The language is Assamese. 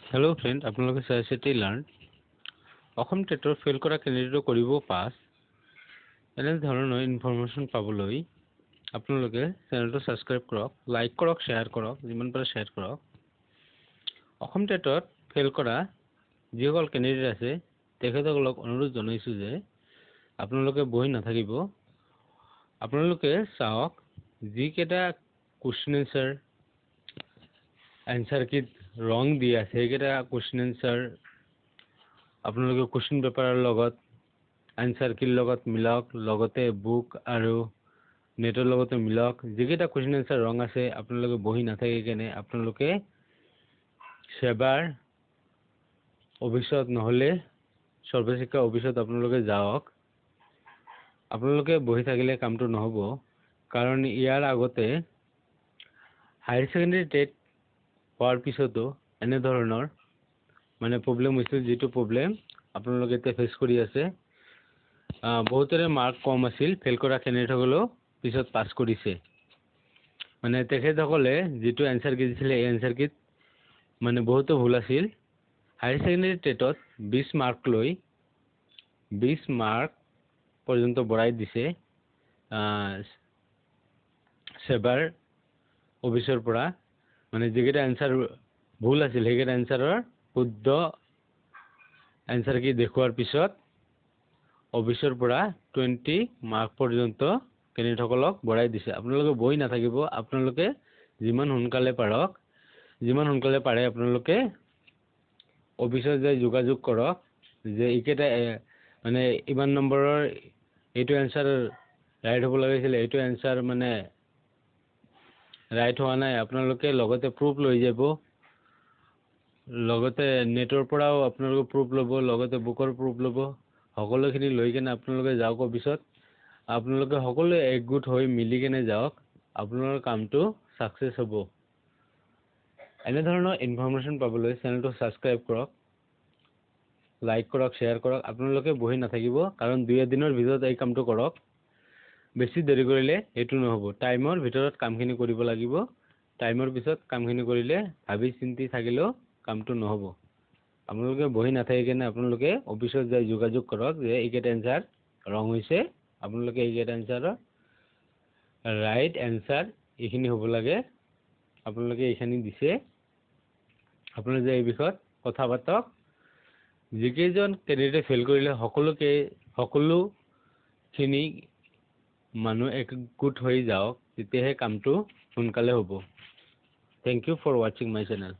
हेलो फ्रेंड আপোনালোকে চাই আছে লাৰ্ণ অসম টেটৰ ফেল কৰা কেণ্ডিডেটক কৰিব পাছ এনে ধৰণৰ ইনফৰমেশ্যন পাবলৈ আপোনালোকে চেনেলটো সাবস্ক্ৰাইব কৰক লাইক কৰক শ্বেয়াৰ কৰক যিমান পাৰে শ্বেয়াৰ কৰক অসম টেটত ফেল কৰা যিসকল কেণ্ডিডেট আছে তেখেতসকলক অনুৰোধ জনাইছো যে আপোনালোকে বহি নাথাকিব আপোনালোকে চাওক যিকেইটা কোৱেশ্চন आंसर की रंग दिया सेकेटा क्वेश्चन आंसर আপোনালোকে क्वेश्चन पेपर লগত आंसर की লগত মিলাওক লগতে বুক আৰু নেটৰ লগতে মিলাওক যেকেটা क्वेश्चन आंसर ৰং আছে আপোনালোকে বহি নাথাকে কেনে আপোনালোকে সেবাৰ অফিসত নহলে সৰ্বশিক্ষা অফিসত আপোনালোকে যাওক আপোনালোকে বহি থাকিলে কামটো নহব কাৰণ ইয়াৰ আগতে হায়াৰ সেকেন্ডাৰী টেট হোৱাৰ পিছতো এনে ধৰণৰ মানে প্ৰবলেম হৈছিল যেটো প্ৰবলেম আপোনালোকে তে ফেস কৰি আছে বহুতৰে মাৰ্ক কম আছিল ফেল কৰা কেণ্ডিডেটসকলেও পিছত পাস কৰিছে মানে তেখেতসকলে যেটো आंसर কি দিছিল এই आंसर কি মানে বহুত ভুল আছিল হায়াৰ সেকেন্ডাৰী টেটত 20 মাৰ্ক লৈ 20 মাৰ্ক পৰ্যন্ত বঢ়াই দিছে সেবাৰ অফিসৰ পৰা মানে যেকেটা आंसर ভুল আছিল হেকেটা आंसरৰ শুদ্ধ आंसर কি দেখুৱাৰ পিছত অফিসৰ পৰা 20 মাৰ্ক পৰ্যন্ত কেণ্ডিডেটসকলক বঢ়াই দিছে আপোনালোকে বহি নাথাকিব আপোনালোকে যিমান সোনকালে পাৰে আপোনালোকে অফিসত যাই যোগাযোগ কৰক যে ইকেটা মানে ইমান নম্বৰৰ এইটো आंसर ৰাইট হ'ব লাগিছিল এইটো आंसर মানে राइट हुआ ना আপোনালোকে লগতে প্ৰুফ লৈ যাব লগতে নেটৰ পৰাও আপোনালোকে প্ৰুফ ল'ব লগতে বুকৰ প্ৰুফ ল'ব সকলোখিনি লৈ কেনে আপোনালোকে যাওক অফিসত আপোনালোকে সকলো একগোট হৈ মিলি কেনে যাওক আপোনালোকৰ কামটো সাকসেস হ'ব এনে ধৰণৰ ইনফৰমেশ্যন পাবলৈ চেনেলটো সাবস্ক্ৰাইব কৰক লাইক কৰক শ্বেয়াৰ কৰক আপোনালোকে বহি নাথাকিব কাৰণ 2 দিনৰ ভিতৰত এই কামটো কৰক বেছি দেৰি কৰিলে এটো নহব টাইমৰ ভিতৰত কামখিনি কৰিব লাগিব টাইমৰ পিছত কামখিনি কৰিলে ভাবি চিন্তি থাকিলেও কামটো নহব আপোনালোকে বহি নাথাকে কেনে আপোনালোকে অফিসত যাই যোগাযোগ কৰক যে এইকেটা आंसर ৰং হৈছে আপোনালোকে এইকেটা आंसर ৰাইট आंसर এইখিনি হ'ব লাগে আপোনালোকে এইখিনি দিছে আপোনালোকে যে এই বিষয়ত কথা পাতক যিকেজন কেণ্ডিডেট ফেল কৰিলে সকলোখিনি মানুহ একগোট হৈ যাওক তেতিয়াহে কামটো সোনকালে হ'ব thank you for watching my channel